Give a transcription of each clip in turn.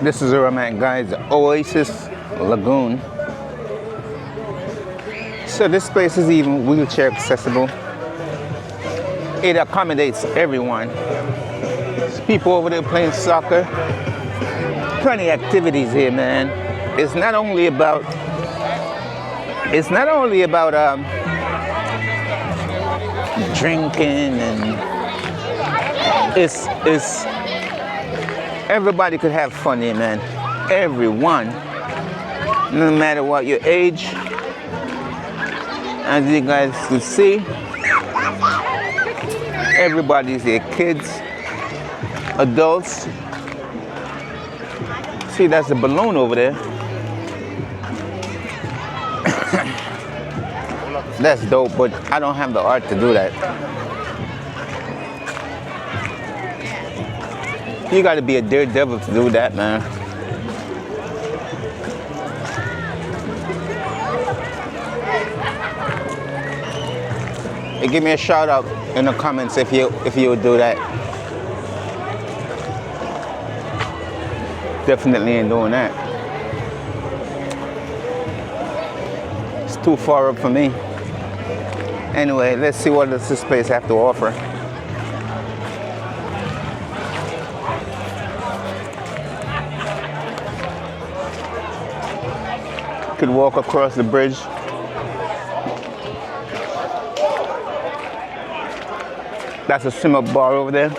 This is where I'm at, guys. Oasis Lagoon. So this place is even wheelchair accessible. It accommodates everyone. There's people over there playing soccer. Plenty of activities here, man. It's not only about drinking, and it's everybody could have fun here, man. Everyone, no matter what your age. As you guys can see, everybody's here, kids, adults. See, that's a balloon over there. That's dope, but I don't have the art to do that. You gotta be a daredevil to do that, man. Hey, give me a shout out in the comments if you would do that. Definitely ain't doing that. It's too far up for me. Anyway, let's see what does this place have to offer. Could walk across the bridge. That's a simmer bar over there.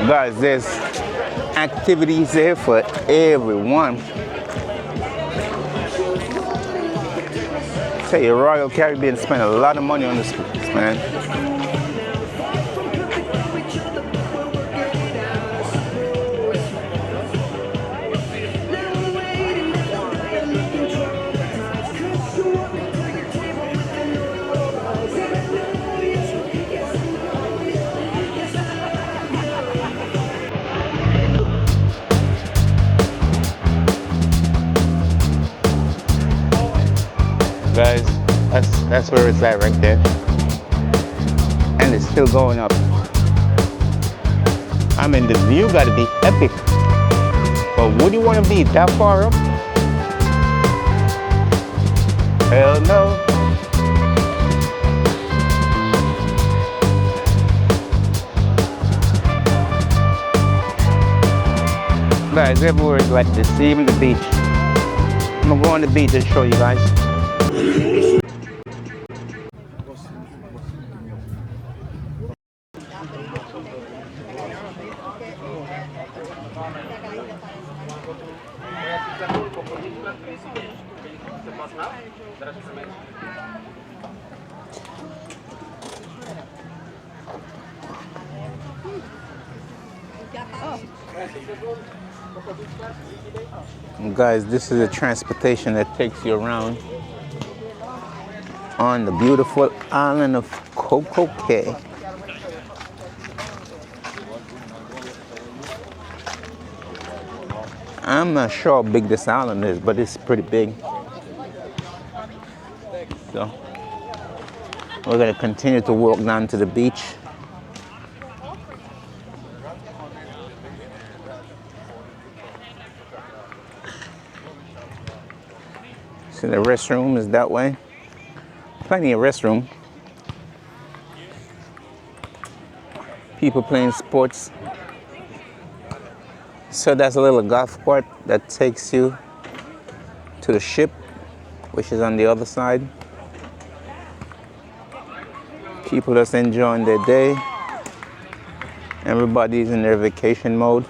Guys, there's activities there for everyone. Tell you, Royal Caribbean spent a lot of money on this place, man. Guys, that's where it's at right there, and it's still going up. I mean, the view got to be epic, but would you want to be that far up? Hell no. Guys, everywhere is like this, even the beach. I'm gonna go on the beach and show you guys. Guys, this is a transportation that takes you around on the beautiful island of Coco Cay. I'm not sure how big this island is, but it's pretty big. So we're gonna continue to walk down to the beach. So the restroom is that way. Plenty of restroom. People playing sports. So that's a little golf cart that takes you to the ship, which is on the other side. People just enjoying their day. Everybody's in their vacation mode.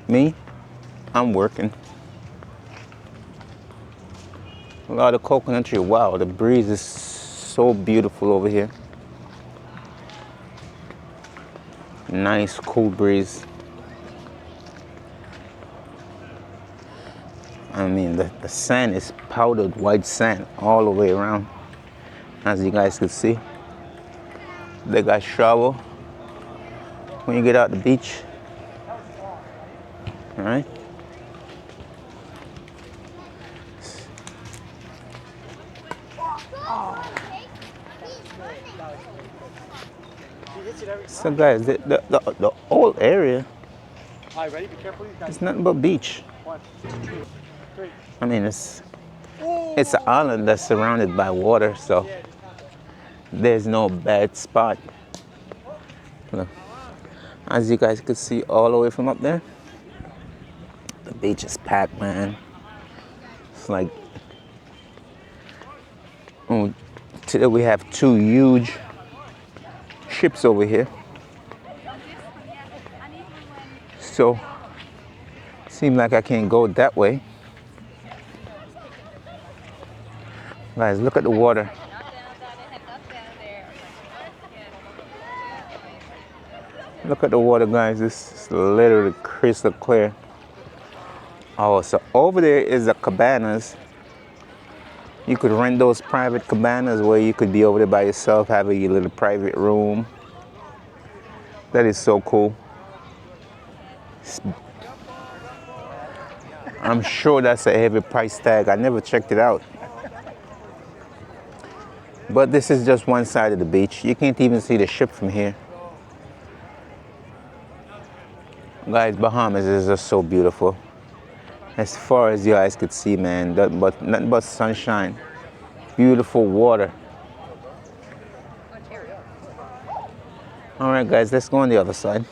Me, I'm working. A lot of coconut tree. Wow, the breeze is so beautiful over here. Nice, cool breeze. I mean, the sand is powdered white sand all the way around. As you guys can see. They got shower when you get out the beach. All right. So guys, the whole area All right, ready? Be careful, you guys. is nothing but beach. 1, 2, 3. I mean, it's an island that's surrounded by water, so there's no bad spot. Look, as you guys can see all the way from up there, the beach is packed, man. It's like, oh, today we have two huge ships over here. So, seems like I can't go that way. Guys, look at the water. Look at the water, guys. This is literally crystal clear. Oh, so over there is the cabanas. You could rent those private cabanas where you could be over there by yourself, having your little private room. That is so cool. I'm sure that's a heavy price tag. I never checked it out. But this is just one side of the beach. You can't even see the ship from here. Guys, Bahamas is just so beautiful. As far as your eyes could see, man, nothing but sunshine. Beautiful water. All right, guys, let's go on the other side.